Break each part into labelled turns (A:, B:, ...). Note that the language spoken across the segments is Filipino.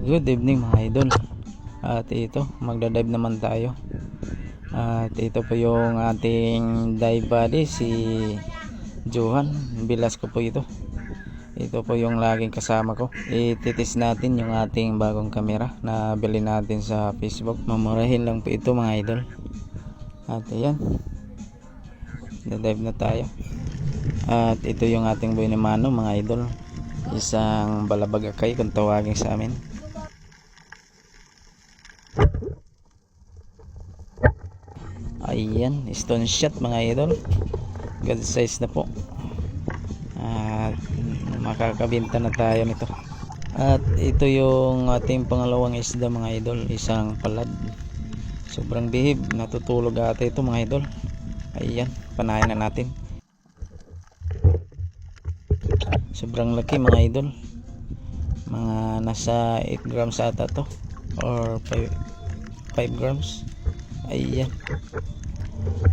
A: Good evening mga idol. At ito, magda-dive naman tayo. At ito po yung ating dive buddy, si Johan Velasco po ito. Ito po yung laging kasama ko. Ititis natin yung ating bagong kamera na bili natin sa Facebook. Mamurahin lang po ito mga idol. At ayan, da-dive na tayo. At ito yung ating buhay ni Mano mga idol. Isang balabagakay kung tawagin sa amin. Ayan, stone shot mga idol. Good size na po. At makakabenta na tayo nito. At ito yung ating pangalawang isda mga idol. Isang palad. Sobrang bihib. Natutulog ata ito mga idol. Ayan, panahin na natin. Sobrang laki mga idol. Mga nasa 8 grams ata to. Or 5 grams. Ayan.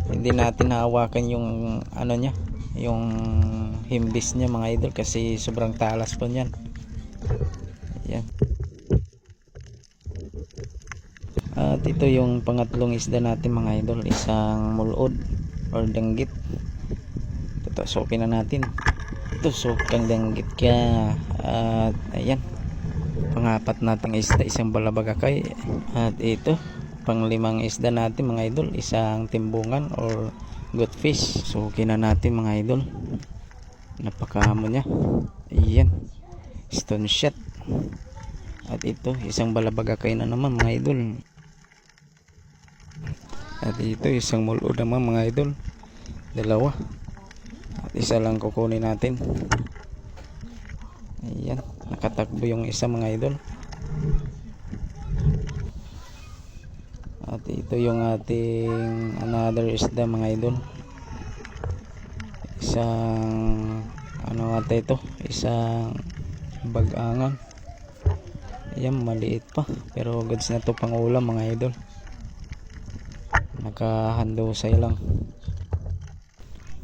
A: Hindi natin hawakan yung ano niya, yung himbis niya mga idol, kasi sobrang talas po niyan. Ayan. At ito yung pangatlong isda natin mga idol, isang mulod or danggit. Tutusukin na natin. Tusukang danggit kaya. At ayan, pangapat nating isda, isang balabagakay. At ito panglimang isda natin mga idol, isang timbungan or goldfish. Sukin na natin mga idol. Napakahamo niya. Ayan, stone shot. At ito isang balabagakay na naman mga idol. At ito isang mulod naman mga idol, dalawa. At isa lang kukunin natin. Ayan, nakatakbo yung isa mga idol. At ito yung ating another isda mga idol. Isang ano ata ito, isang bagangan. Ayan, maliit pa pero goods na to pang ulam mga idol. Nakahandusay lang.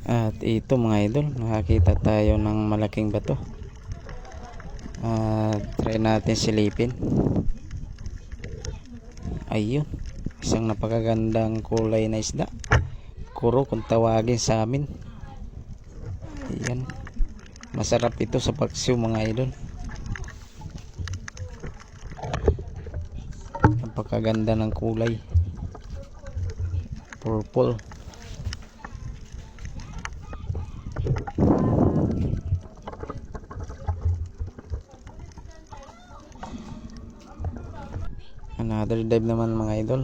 A: At ito mga idol, nakakita tayo ng malaking bato. At try natin silipin. Ayun, isang napakagandang kulay na isda, kuro kung tawagin sa amin. Ayan, masarap ito sa paksiw mga idol. Napakaganda ng kulay, purple. Another dive naman mga idol.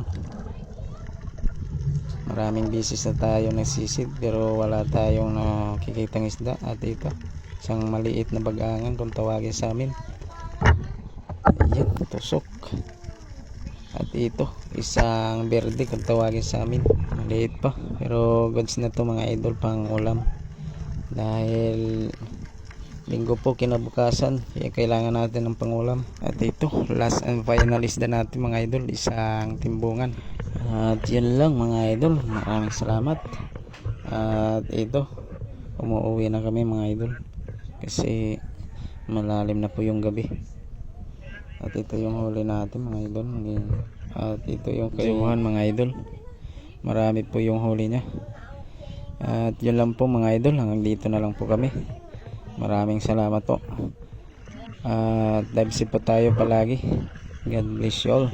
A: Maraming beses na tayo nagsisid pero wala tayong nakikitang isda. At ito, isang maliit na bagangan kung tawagin sa amin. Ayan, tusok. At ito, isang berde kung tawagin sa amin. Maliit pa pero goods na to mga idol pang ulam. Dahil linggo po kinabukasan, kaya kailangan natin ng pangulam. At ito, last and final isda natin mga idol, isang timbungan. At yun lang mga idol, maraming salamat. At ito, umuwi na kami mga idol kasi malalim na po yung gabi. At ito yung huli natin mga idol. At ito yung kayuhan mga idol, marami po yung huli nya. At yun lang po mga idol, hanggang dito na lang po kami. Maraming salamat po. At dive po tayo palagi. God bless you all.